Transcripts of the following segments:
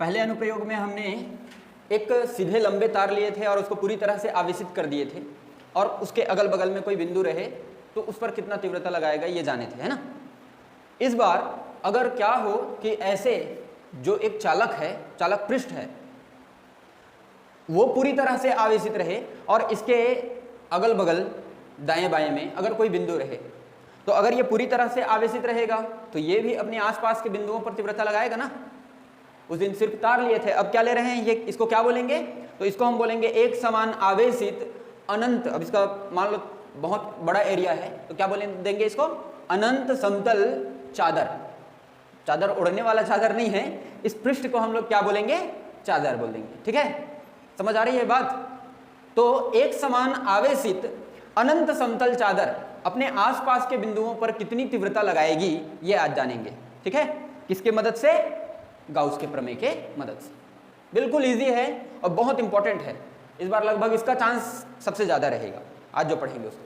पहले अनुप्रयोग में हमने एक सीधे लंबे तार लिए थे और उसको पूरी तरह से आवेशित कर दिए थे और उसके अगल बगल में कोई बिंदु रहे तो उस पर कितना तीव्रता लगाएगा ये जाने थे, है ना। इस बार अगर क्या हो कि ऐसे जो एक चालक है, चालक पृष्ठ है, वो पूरी तरह से आवेशित रहे और इसके अगल बगल दाएं बाएं में अगर कोई बिंदु रहे, तो अगर ये पूरी तरह से आवेशित रहेगा तो ये भी अपने आसपास के बिंदुओं पर तीव्रता लगाएगा ना। उस दिन सिर्फ तार लिए थे, अब क्या ले रहे हैं, ये इसको क्या बोलेंगे, तो इसको हम बोलेंगे एक समान आवेशित अनंत। अब इसका मान लो बहुत बड़ा एरिया है तो क्या बोले देंगे इसको, अनंत समतल चादर। चादर उड़ने वाला चादर नहीं है, इस पृष्ठ को हम लोग क्या बोलेंगे, चादर बोल देंगे। ठीक है, समझ आ रही है बात। तो एक समान आवेशित अनंत समतल चादर अपने आसपास के बिंदुओं पर कितनी तीव्रता लगाएगी ये आज जानेंगे। ठीक है, किसके मदद से, गाउस के प्रमेय के मदद से। बिल्कुल इजी है और बहुत इंपॉर्टेंट है, इस बार लगभग इसका चांस सबसे ज्यादा रहेगा आज जो पढ़ेंगे उसको।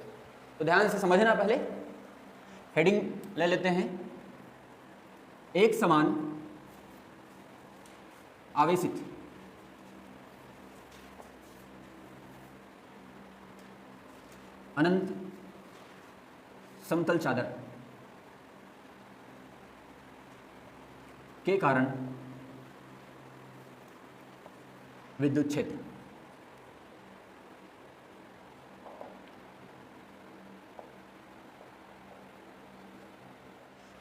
तो ध्यान से समझना, पहले हेडिंग ले लेते हैं, एक समान आवेशित अनंत समतल चादर के कारण विद्युत क्षेत्र।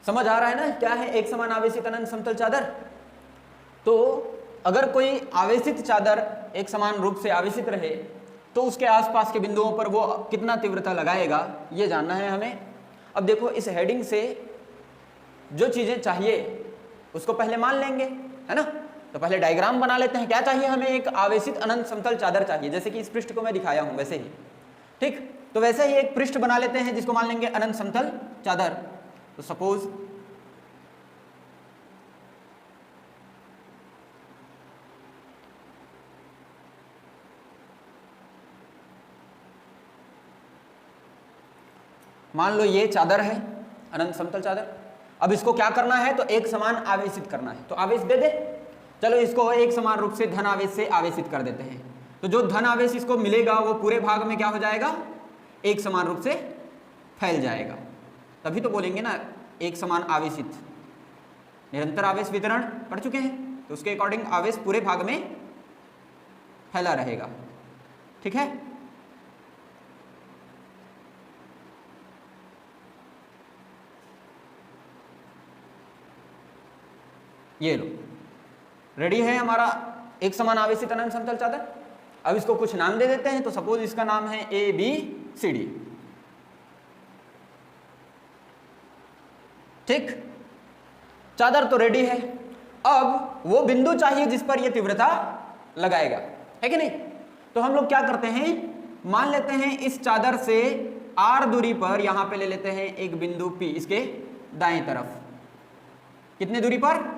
समझ आ रहा है ना क्या है एक समान आवेशित अनंत समतल चादर। तो अगर कोई आवेशित चादर एक समान रूप से आवेशित रहे तो उसके आसपास के बिंदुओं पर वो कितना तीव्रता लगाएगा ये जानना है हमें। अब देखो इस हेडिंग से जो चीजें चाहिए उसको पहले मान लेंगे, है ना। तो पहले डायग्राम बना लेते हैं, क्या चाहिए हमें, एक आवेशित अनंत समतल चादर चाहिए, जैसे कि इस पृष्ठ को मैं दिखाया हूं वैसे ही। ठीक, तो वैसे ही एक पृष्ठ बना लेते हैं जिसको मान लेंगे अनंत समतल चादर। तो सपोज मान लो ये चादर है, अनंत समतल चादर। अब इसको क्या करना है, तो एक समान आवेशित करना है। तो आवेश दे दे, चलो इसको एक समान रूप से धन आवेश से आवेशित कर देते हैं। तो जो धन आवेश इसको मिलेगा वो पूरे भाग में क्या हो जाएगा, एक समान रूप से फैल जाएगा। तभी तो बोलेंगे ना एक समान आवेशित। निरंतर आवेश वितरण पढ़ चुके हैं, तो उसके अकॉर्डिंग आवेश पूरे भाग में फैला रहेगा। ठीक है, ये लो रेडी है हमारा एक समान आवेशित अनंत समतल चादर। अब इसको कुछ नाम दे देते हैं, तो सपोज इसका नाम है ए बी सी डी। ठीक, चादर तो रेडी है। अब वो बिंदु चाहिए जिस पर ये तीव्रता लगाएगा, है कि नहीं। तो हम लोग क्या करते हैं, मान लेते हैं इस चादर से r दूरी पर यहां पे ले लेते हैं एक बिंदु P, इसके दाएं तरफ कितने दूरी पर,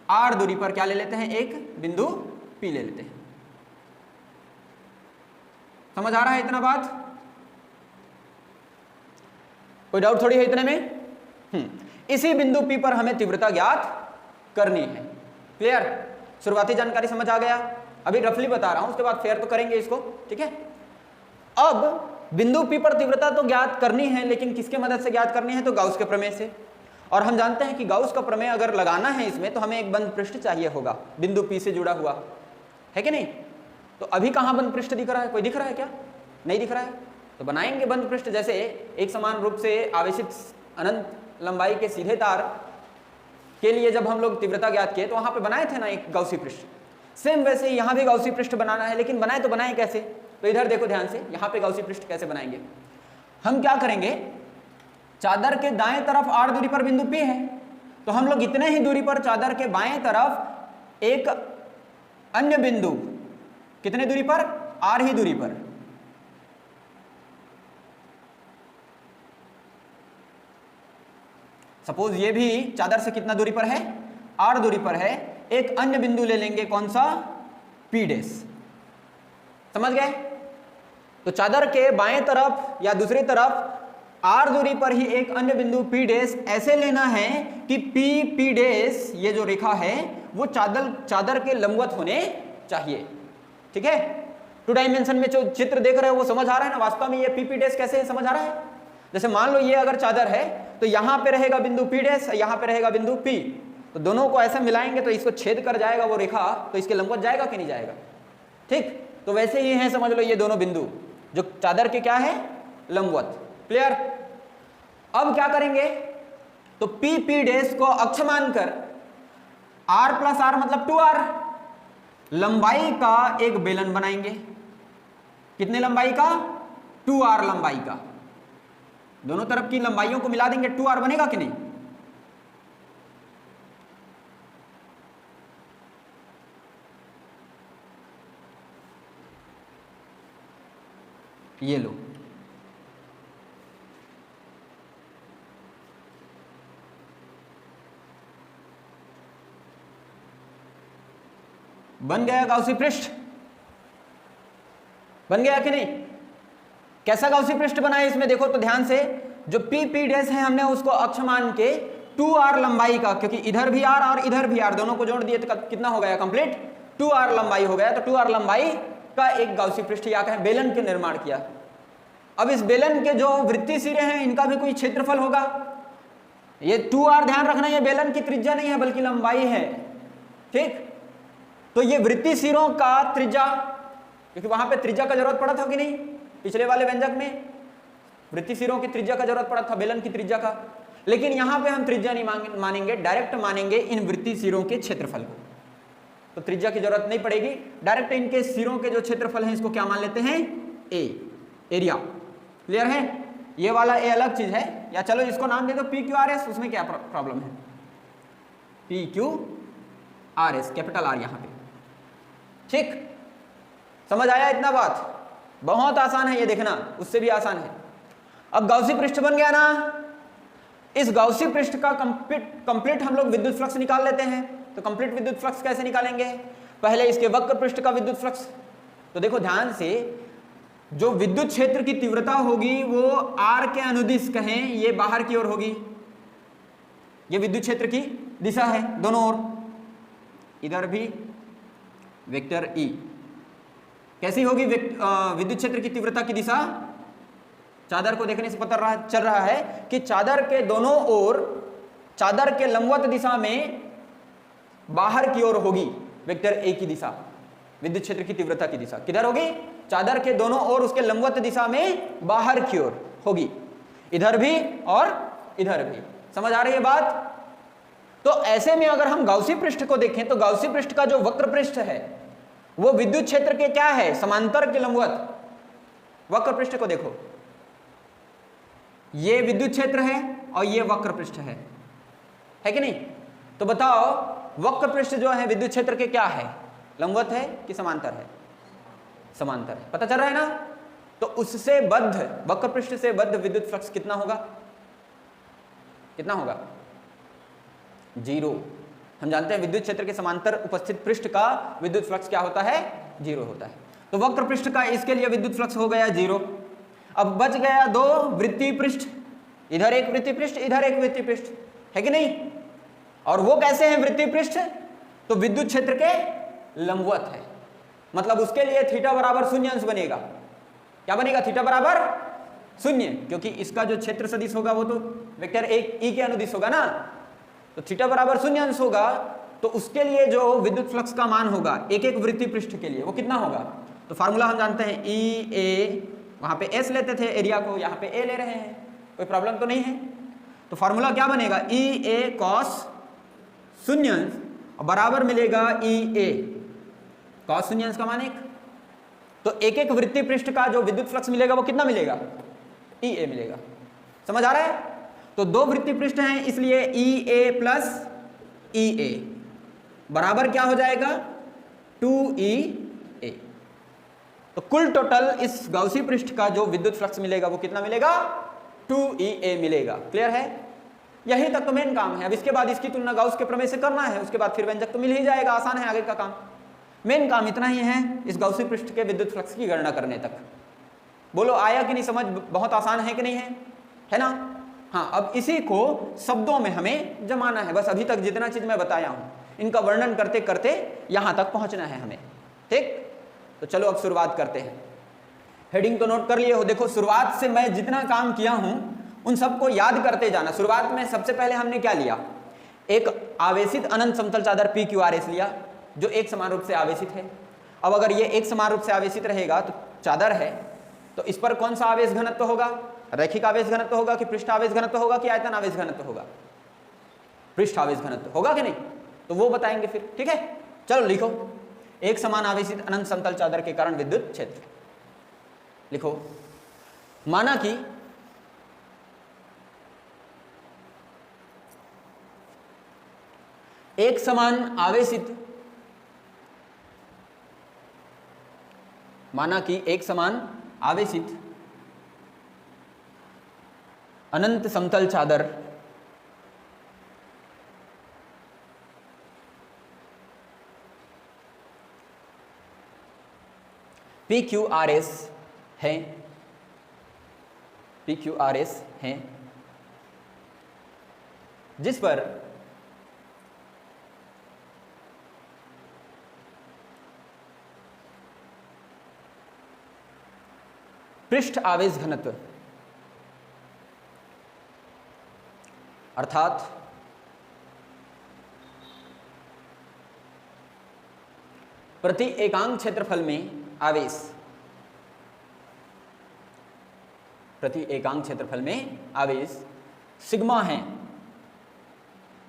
r दूरी पर क्या ले लेते हैं, एक बिंदु P ले लेते हैं। समझ आ रहा है इतना बात, कोई डाउट थोड़ी है इतने में। इसी बिंदु P पर हमें तीव्रता ज्ञात करनी है। क्लियर, शुरुआती जानकारी समझ आ गया। अभी रफली बता रहा हूं, उसके बाद फेयर तो करेंगे इसको। ठीक है, अब बिंदु P पर तीव्रता तो ज्ञात करनी है, लेकिन किसके मदद से ज्ञात करनी है, तो गाउस के प्रमेय से। और हम जानते हैं कि गाउस का प्रमेय अगर लगाना है इसमें तो हमें एक बंद पृष्ठ चाहिए होगा बिंदु P से जुड़ा हुआ, है कि नहीं। तो अभी कहां बंद पृष्ठ दिख रहा है, कोई दिख रहा है क्या, नहीं दिख रहा है। तो बनाएंगे बंद पृष्ठ, जैसे एक समान रूप से आवेशित अनंत लंबाई के सीधे तार के लिए जब हम लोग तीव्रता ज्ञात किए तो वहां पे बनाए थे ना एक गाउसी पृष्ठ। सेम वैसे यहां भी गाउसी पृष्ठ बनाना है, लेकिन बनाए तो बनाए कैसे, तो इधर देखो ध्यान से, यहां पे गाउसी पृष्ठ कैसे बनाएंगे। हम क्या करेंगे, चादर के दाएं तरफ r दूरी पर बिंदु P है, तो हम लोग इतने ही दूरी पर चादर के बाएं तरफ एक अन्य बिंदु, कितने दूरी पर, r ही दूरी पर, सपोज ये भी चादर से कितना दूरी पर है, r दूरी पर है, एक अन्य बिंदु ले लेंगे, कौन सा, P डैश। समझ गए। तो चादर के बाएं तरफ या दूसरी तरफ r दूरी पर ही एक अन्य बिंदु p डैश ऐसे लेना है कि p डैश ये जो रेखा है वो चादर के लंबवत होने चाहिए। ठीक है, 2 डायमेंशन में जो चित्र देख रहे हो वो समझ आ रहा है ना, वास्तव में ये p डैश कैसे है समझ आ रहा है। जैसे मान लो ये अगर चादर है तो यहां पे रहेगा बिंदु p डैश, यहां पे रहेगा बिंदु p, तो दोनों को ऐसे मिलाएंगे तो इसको छेद कर जाएगा वो रेखा, तो इसके लंबवत जाएगा कि नहीं जाएगा। ठीक, तो वैसे ही है समझ लो ये दोनों बिंदु जो चादर के क्या है लंबवत। क्लियर। अब क्या करेंगे तो p डैश को अक्ष मानकर r प्लस r मतलब 2r लंबाई का एक बेलन बनाएंगे। कितने लंबाई का? 2r लंबाई का। दोनों तरफ की लंबाइयों को मिला देंगे, 2r बनेगा कि नहीं। ये लो, बन गया गाउसी पृष्ठ, बन गया कि नहीं। कैसा गाउसी पृष्ठ बना है इसमें देखो तो ध्यान से, जो p डैश है हमने उसको अक्ष मान के 2r लंबाई का, क्योंकि इधर भी r और इधर भी r दोनों को जोड़ दिए तो कितना हो गया कंप्लीट 2r लंबाई हो गया। तो 2r लंबाई का एक गाउसी पृष्ठ या कहें बेलन के निर्माण किया। अब इस बेलन के जो वृत्तीय सिरे हैं इनका भी कोई क्षेत्रफल होगा। ये 2r ध्यान रखना, ये बेलन की त्रिज्या नहीं है बल्कि लंबाई है। ठीक, तो ये वृत्तीय सिरों का त्रिज्या, क्योंकि वहां पे त्रिज्या का जरूरत पड़ा था कि नहीं, पिछले वाले व्यंजक में वृत्तीय सिरों की त्रिज्या का जरूरत पड़ा था बेलन की त्रिज्या का, लेकिन यहां पे हम त्रिज्या नहीं मानेंगे, डायरेक्ट मानेंगे इन वृत्तीय सिरों के क्षेत्रफल को। तो त्रिज्या की जरूरत नहीं पड़ेगी, डायरेक्ट इनके सिरों के जो क्षेत्रफल है इसको क्या मान लेते हैं ए, एरिया। क्लियर है। ये वाला ए अलग चीज है, या चलो इसको नाम दे दो PQRS, उसमें क्या प्रॉब्लम है, PQRS कैपिटल R यहां पे। ठीक, समझ आया इतना बात, बहुत आसान है ये देखना, उससे भी आसान है। अब गाउसी पृष्ठ बन गया ना, इस गाउसी पृष्ठ का कंप्लीट हम लोग विद्युत फ्लक्स निकाल लेते हैं। तो कंप्लीट विद्युत फ्लक्स कैसे निकालेंगे, पहले इसके वक्र पृष्ठ का विद्युत फ्लक्स। तो देखो ध्यान से, जो विद्युत क्षेत्र की तीव्रता होगी वो r के अनुदिश कहें, ये बाहर की ओर होगी, ये विद्युत क्षेत्र की दिशा है दोनों ओर, इधर भी वेक्टर E। कैसी होगी विद्युत क्षेत्र की तीव्रता की दिशा, चादर को देखने से पता चल रहा है कि चादर के दोनों ओर, चादर के लंबवत दिशा में बाहर की ओर होगी वेक्टर A की दिशा, विद्युत क्षेत्र की तीव्रता की दिशा किधर होगी, चादर के दोनों ओर उसके लंबवत दिशा में बाहर की ओर होगी, इधर भी और इधर भी। समझ आ रही है बात। तो ऐसे में अगर हम गाउसी पृष्ठ को देखें तो गाउसी पृष्ठ का जो वक्र पृष्ठ है वो विद्युत क्षेत्र के क्या है, समांतर के लंबवत। वक्र पृष्ठ को देखो, ये विद्युत क्षेत्र है और ये वक्र पृष्ठ है कि नहीं। तो बताओ वक्र पृष्ठ जो है विद्युत क्षेत्र के क्या है, लंबवत है कि समांतर है, समांतर है, पता चल रहा है ना। तो उससे बद्ध, वक्र पृष्ठ से बद्ध विद्युत फ्लक्स कितना होगा, कितना होगा, 0। हम जानते हैं विद्युत क्षेत्र के समांतर उपस्थित पृष्ठ का विद्युत फ्लक्स क्या होता है, 0 होता है। तो वक्र पृष्ठ का इसके लिए विद्युत फ्लक्स हो गया 0। अब बच गया 2 वृत्तीय पृष्ठ, इधर एक वृत्तीय पृष्ठ, इधर एक वृत्तीय पृष्ठ, है कि नहीं। और वो कैसे हैं वृत्तीय पृष्ठ, तो विद्युत क्षेत्र के लंबवत है, मतलब उसके लिए थीटा बराबर 0 अंश बनेगा। क्या बनेगा, थीटा बराबर 0, क्योंकि इसका जो क्षेत्र सदिश होगा वो तो वेक्टर E के अनुदिश होगा ना। तो थीटा बराबर 0 अंश होगा, तो उसके लिए जो विद्युत फ्लक्स का मान होगा एक एक वृत्तीय पृष्ठ के लिए वो कितना होगा। तो फार्मूला हम जानते हैं EA, वहां पे S लेते थे एरिया को, यहाँ पे A ले रहे हैं, कोई प्रॉब्लम तो नहीं है। तो फार्मूला क्या बनेगा, EA cos 0 अंश बराबर मिलेगा EA cos 0 अंश का मान 1। तो एक एक वृत्तीय पृष्ठ का जो विद्युत फ्लक्स मिलेगा वो कितना मिलेगा, EA मिलेगा। समझ आ रहा है। तो 2 वृत्तीय पृष्ठ हैं, इसलिए EA प्लस EA बराबर क्या हो जाएगा, 2EA। तो कुल टोटल इस गाउसी पृष्ठ का जो विद्युत फ्लक्स मिलेगा वो कितना मिलेगा, 2EA मिलेगा। क्लियर है। यही तक तो मेन काम है। अब इसके बाद इसकी तुलना गाउस के प्रमेय से करना है, उसके बाद फिर व्यंजक तो मिल ही जाएगा, आसान है आगे का काम। मेन काम इतना ही है इस गाउसी पृष्ठ के विद्युत फ्लक्स की गणना करने तक। बोलो आया कि नहीं समझ, बहुत आसान है कि नहीं है। है ना। हाँ, अब इसी को शब्दों में हमें जमाना है। बस अभी तक जितना चीज मैं बताया हूं इनका वर्णन करते करते यहां तक पहुंचना है हमें। ठीक, तो चलो अब शुरुआत करते हैं। हेडिंग तो नोट कर लिए हो। देखो, शुरुआत से मैं जितना काम किया हूं उन सबको याद करते जाना। शुरुआत में सबसे पहले हमने क्या लिया, एक आवेशित अनंत समतल चादर PQRS लिया जो एक समान रूप से आवेशित है। अब अगर ये एक समान रूप से आवेशित रहेगा तो चादर है, तो इस पर कौन सा आवेश घनत्व होगा, रैखिक आवेश घनत्व होगा कि पृष्ठ आवेश घनत्व होगा कि आयतन आवेश घनत्व होगा? पृष्ठ आवेश घनत्व होगा कि नहीं, तो वो बताएंगे फिर। ठीक है, चलो लिखो, एक समान आवेशित अनंत समतल चादर के कारण विद्युत क्षेत्र। लिखो, माना कि एक समान आवेशित, माना कि एक समान आवेशित अनंत समतल चादर PQRS है, PQRS है, जिस पर पृष्ठ आवेश घनत्व अर्थात प्रति एकांक क्षेत्रफल में आवेश, प्रति एकांक क्षेत्रफल में आवेश सिग्मा है।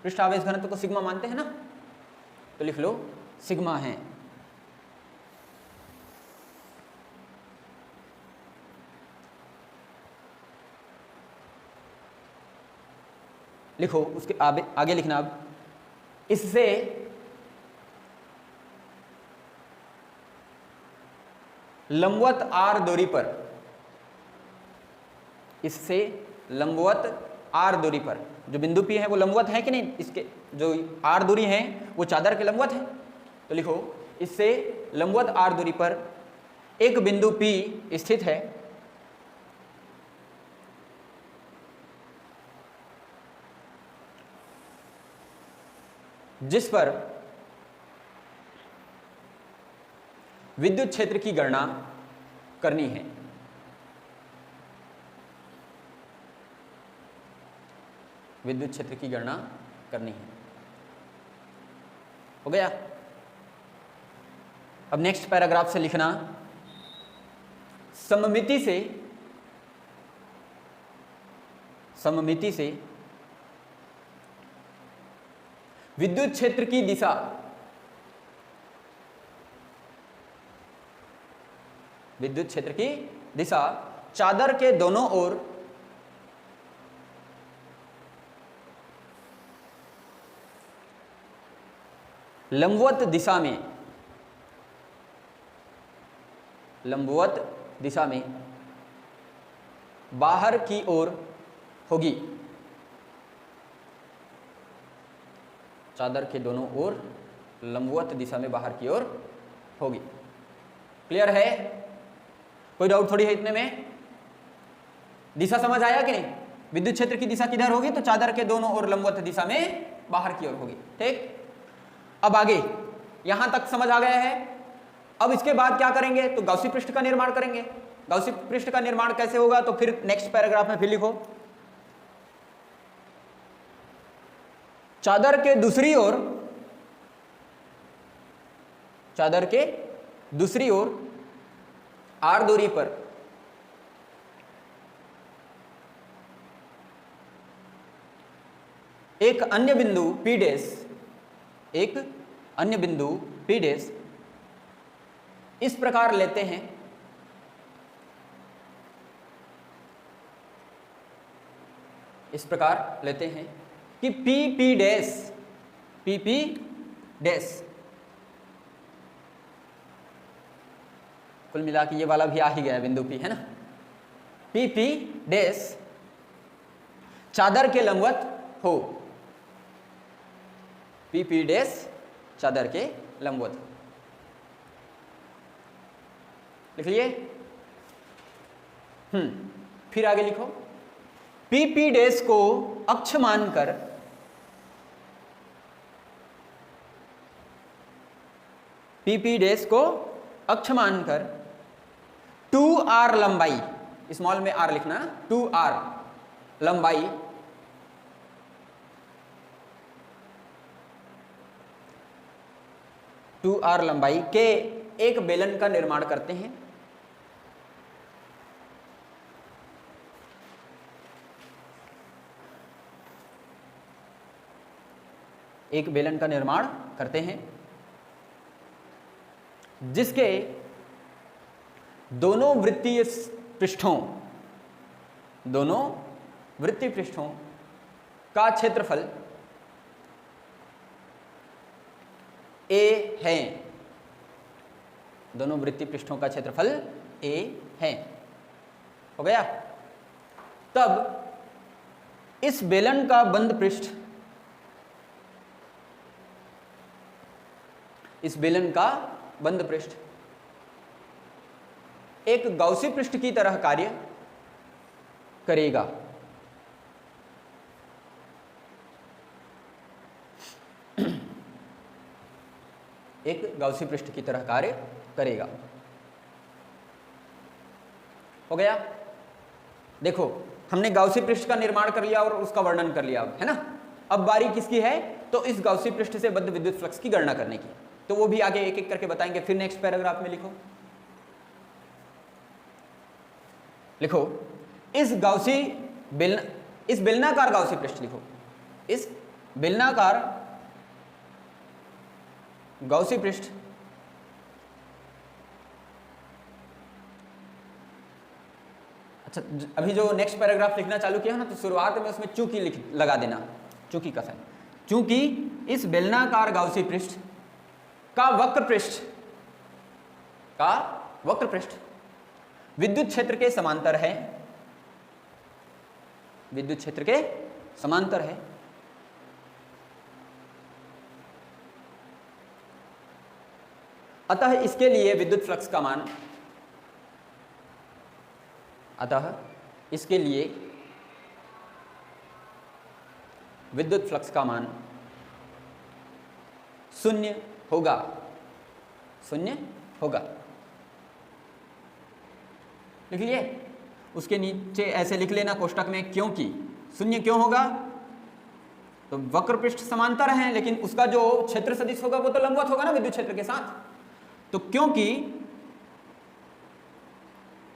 पृष्ठ आवेश घनत्व को सिग्मा मानते हैं ना, तो लिख लो सिग्मा है। लिखो, उसके आगे लिखना। अब इससे लंबवत आर दूरी पर, इससे लंबवत आर दूरी पर, जो बिंदु P है वो लंबवत है कि नहीं, इसके जो आर दूरी है वो चादर के लंबवत है। तो लिखो, इससे लंबवत आर दूरी पर एक बिंदु P स्थित है जिस पर विद्युत क्षेत्र की गणना करनी है। विद्युत क्षेत्र की गणना करनी है। हो गया। अब नेक्स्ट पैराग्राफ से लिखना, सममिति से, सममिति से विद्युत क्षेत्र की दिशा विद्युत क्षेत्र की दिशा चादर के दोनों ओर लंबवत दिशा में, लंबवत दिशा में बाहर की ओर होगी। चादर के दोनों ओर लंबवत दिशा में बाहर की ओर होगी। क्लियर है? कोई डाउट थोड़ी है इतने में? दिशा समझ आया कि नहीं? विद्युत क्षेत्र की दिशा किधर होगी, तो चादर के दोनों ओर लंबवत दिशा में बाहर की ओर होगी। ठीक, अब आगे यहां तक समझ आ गया है। अब इसके बाद क्या करेंगे, तो गाउसी पृष्ठ का निर्माण करेंगे। गाउसी पृष्ठ का निर्माण कैसे होगा, तो फिर नेक्स्ट पैराग्राफ में फिर लिखो, चादर के दूसरी ओर, चादर के दूसरी ओर आर दूरी पर एक अन्य बिंदु P डैश, एक अन्य बिंदु P डैश इस प्रकार लेते हैं, इस प्रकार लेते हैं कि PP डैश, PP डैश, कुल मिला के ये वाला भी आ ही गया बिंदु P, है ना। PP डैश चादर के लंबवत हो, PP डैश चादर के लंबवत। लिख लिए? फिर आगे लिखो, पी डैश को अक्ष मानकर पी डैश को अक्ष मानकर 2r लंबाई, स्मॉल में r लिखना, 2r लंबाई के एक बेलन का निर्माण करते हैं। एक बेलन का निर्माण करते हैं जिसके दोनों वृत्तीय पृष्ठों का क्षेत्रफल a है। दोनों वृत्तीय पृष्ठों का क्षेत्रफल a है। हो गया। तब इस बेलन का बंद पृष्ठ, इस बेलन का बंद पृष्ठ एक गाउसी पृष्ठ की तरह कार्य करेगा। एक गाउसी पृष्ठ की तरह कार्य करेगा। हो गया। देखो, हमने गाउसी पृष्ठ का निर्माण कर लिया और उसका वर्णन कर लिया, है ना। अब बारी किसकी है? तो इस गाउसी पृष्ठ से बद्ध विद्युत फ्लक्स की गणना करने की। तो वो भी आगे एक एक करके बताएंगे। फिर नेक्स्ट पैराग्राफ में लिखो इस बेलनाकार गाउसी पृष्ठ लिखो। इस बेलनाकार गाउसी पृष्ठ अच्छा, अभी जो नेक्स्ट पैराग्राफ लिखना चालू किया ना, तो शुरुआत में उसमें चूंकि लगा देना, चूंकि का साइन। चूंकि इस बेलनाकार गाउसी पृष्ठ का वक्र पृष्ठ विद्युत क्षेत्र के समांतर है, विद्युत क्षेत्र के समांतर है, अतः इसके लिए विद्युत फ्लक्स का मान, अतः इसके लिए विद्युत फ्लक्स का मान शून्य होगा, शून्य होगा। लिख लिए? उसके नीचे ऐसे लिख लेना कोष्टक में, क्योंकि शून्य क्यों होगा? तो वक्र पृष्ठ समांतर हैं, लेकिन उसका जो क्षेत्र सदिश होगा वो तो लंबवत होगा ना विद्युत क्षेत्र के साथ। तो क्योंकि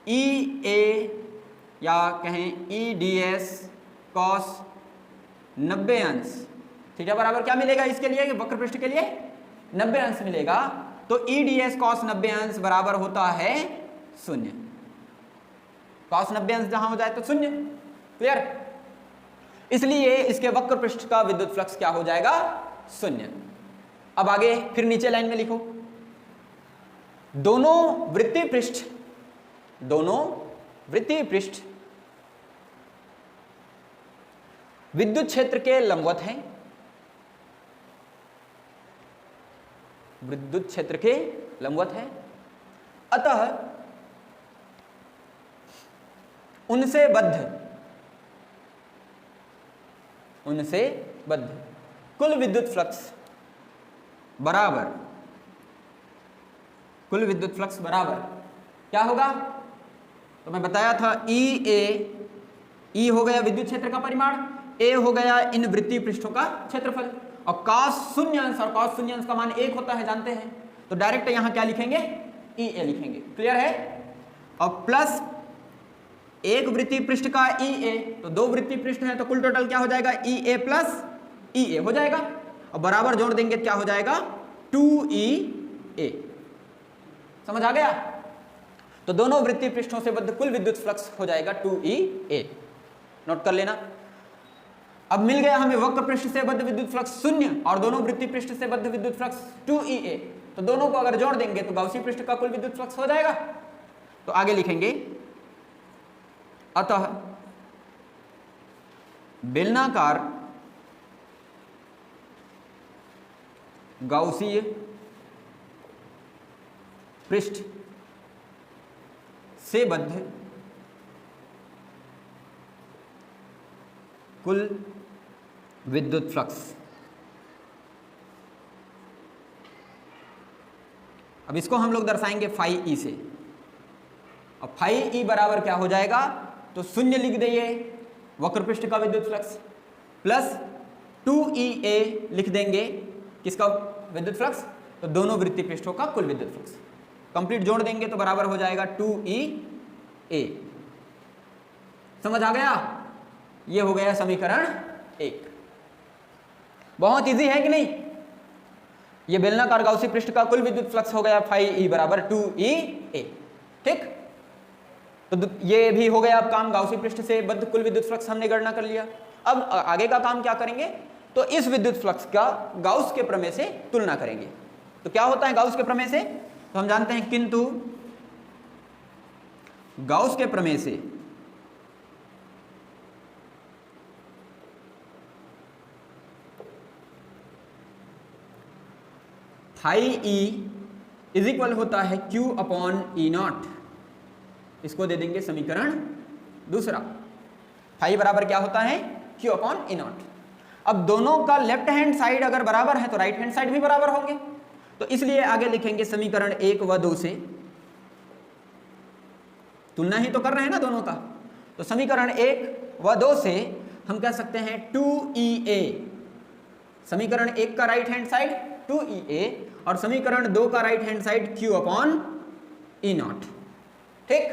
ई ए या कहें ई डी एस कॉस 90 अंश, ठीक है, बराबर क्या मिलेगा इसके लिए? वक्र पृष्ठ के लिए 90 अंश मिलेगा। तो ई डी एस कॉस 90 अंश बराबर होता है शून्य। कॉस 90 अंश जहां हो जाए तो शून्य। क्लियर? इसलिए इसके वक्र पृष्ठ का विद्युत फ्लक्स क्या हो जाएगा? शून्य। अब आगे फिर नीचे लाइन में लिखो, दोनों वृत्तीय पृष्ठ विद्युत क्षेत्र के लंबवत हैं, विद्युत क्षेत्र के लंबवत हैं, अतः उनसे बद्ध कुल विद्युत फ्लक्स बराबर क्या होगा? तो मैं बताया था ई हो गया विद्युत क्षेत्र का परिमाण, ए हो गया इन वृत्तीय पृष्ठों का क्षेत्रफल, और cos शून्य अंश का मान 1 होता है, जानते हैं। तो डायरेक्ट यहां क्या लिखेंगे? ई ए लिखेंगे। क्लियर है? और प्लस एक वृत्तीय पृष्ठ का ई ए, तो दो वृत्तीय पृष्ठ हैं, तो कुल टोटल क्या हो जाएगा? ई ए प्लस ई ए हो जाएगा, और बराबर जोड़ देंगे क्या हो जाएगा? 2e a। समझ आ गया? तो दोनों वृत्तीय पृष्ठों से बद्ध कुल विद्युत फ्लक्स हो जाएगा 2e a। नोट कर लेना। अब मिल गया हमें वक्र पृष्ठ से बद्ध विद्युत फ्लक्स शून्य और दोनों वृत्तीय पृष्ठ से बद्ध विद्युत फ्लक्स 2e a। तो दोनों को अगर जोड़ देंगे तो गाउसी पृष्ठ का कुल विद्युत फ्लक्स हो जाएगा। तो आगे लिखेंगे, अतः बेलनाकार गाउसीय पृष्ठ से बद्ध कुल विद्युत फ्लक्स। अब इसको हम लोग दर्शाएंगे फाई ई से। अब फाई ई बराबर क्या हो जाएगा, तो शून्य लिख देंगे वक्र पृष्ठ का विद्युत फ्लक्स, प्लस 2EA लिख देंगे किसका विद्युत फ्लक्स, तो दोनों वृत्तीय पृष्ठों का कुल विद्युत फ्लक्स। कंप्लीट जोड़ देंगे तो बराबर हो जाएगा 2EA। समझ आ गया? ये हो गया समीकरण 1। बहुत इजी है कि नहीं? ये बेलनाकार गाउसी पृष्ठ का कुल विद्युत फ्लक्स हो गया फाई ई बराबर 2EA। ठीक, तो ये भी हो गया अब काम, गाउसी पृष्ठ से बद्ध कुल विद्युत फ्लक्स हमने गणना कर लिया। अब आगे का काम क्या करेंगे, तो इस विद्युत फ्लक्स का गाउस के प्रमेय से तुलना करेंगे। तो क्या होता है गाउस के प्रमेय से, तो हम जानते हैं किंतु गाउस के प्रमेय से फाई ई इज इक्वल होता है Q अपॉन ई नॉट। इसको दे देंगे समीकरण दूसरा। फाई बराबर क्या होता है, Q अपॉन ई नॉट। अब दोनों का लेफ्ट हैंड साइड अगर बराबर है तो राइट हैंड साइड भी बराबर होंगे, तो इसलिए आगे लिखेंगे समीकरण 1 व 2 से। तुलना ही तो कर रहे हैं ना दोनों का, तो समीकरण 1 व 2 से हम कह सकते हैं 2EA। समीकरण 1 का राइट हैंड साइड 2EA और समीकरण 2 का right hand side Q upon E not. ठीक,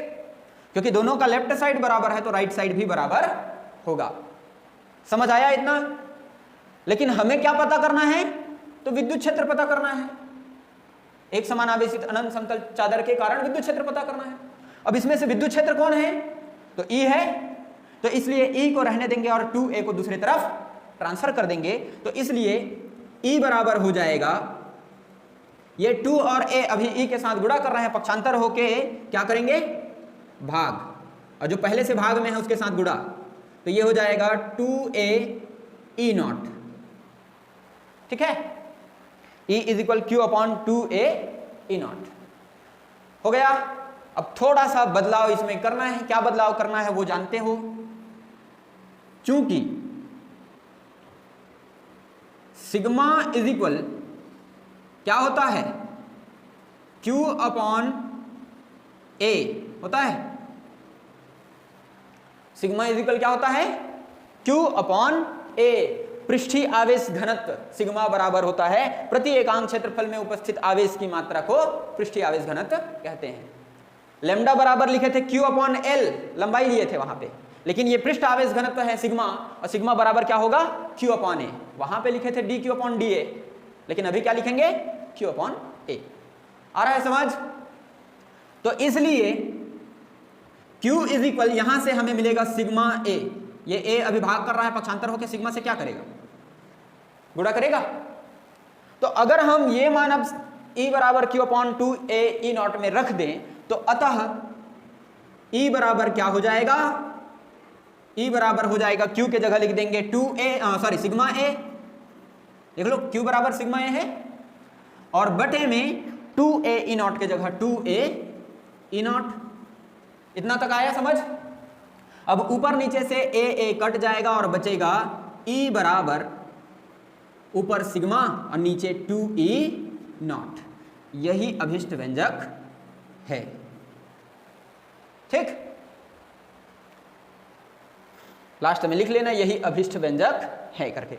क्योंकि दोनों का लेफ्ट साइड बराबर है तो राइट साइड भी बराबर होगा। समझ आया इतना? लेकिन हमें क्या पता करना है, तो विद्युत क्षेत्र पता करना है। एक समान आवेशित अनंत समतल चादर के कारण विद्युत क्षेत्र पता करना है। अब इसमें से विद्युत क्षेत्र कौन है, तो E है, तो इसलिए E को रहने देंगे और 2A को दूसरी तरफ ट्रांसफर कर देंगे। तो इसलिए E बराबर हो जाएगा, ये 2 और A अभी E के साथ गुणा कर रहे हैं, पक्षांतर होके क्या करेंगे, भाग, और जो पहले से भाग में है उसके साथ गुणा, तो ये हो जाएगा 2A ई नॉट। ठीक है, E is equal Q upon 2A E not हो गया। अब थोड़ा सा बदलाव इसमें करना है। क्या बदलाव करना है वो जानते हो, चूंकि सिग्मा इज इक्वल क्या होता है, Q अपॉन A होता है। सिग्मा इज इक्वल क्या होता है, Q अपॉन A। पृष्ठीय आवेश घनत्व सिग्मा बराबर होता है प्रति एकांक क्षेत्रफल में उपस्थित आवेश की मात्रा को पृष्ठीय आवेश घनत्व कहते हैं। लैम्डा बराबर लिखे थे Q अपॉन L, लंबाई लिए थे वहां पे, लेकिन ये पृष्ठ आवेश घनत्व है सिग्मा, और सिग्मा बराबर क्या होगा, Q अपॉन A। वहां पे लिखे थे DQ अपॉन DA, लेकिन अभी क्या लिखेंगे, Q अपॉन A। आ रहा है समझ? तो इसलिए Q इज इक्वल, यहां से हमें मिलेगा सिग्मा A। ये A अभी भाग कर रहा है, पक्षांतर होकर सिग्मा से क्या करेगा, गुणा करेगा। तो अगर हम ये मान अब E बराबर Q upon 2A E not में रख दें, तो अतः E बराबर क्या हो जाएगा, E बराबर हो जाएगा, Q के जगह लिख देंगे 2A सिग्मा A। देख लो Q बराबर सिग्मा A है, और बटे में 2A ई नॉट के जगह 2A ई नॉट। इतना तक आया समझ? अब ऊपर नीचे से A कट जाएगा और बचेगा E बराबर ऊपर सिग्मा और नीचे 2E नॉट। यही अभिष्ट व्यंजक है। ठीक, लास्ट में लिख लेना यही अभिष्ट व्यंजक है करके।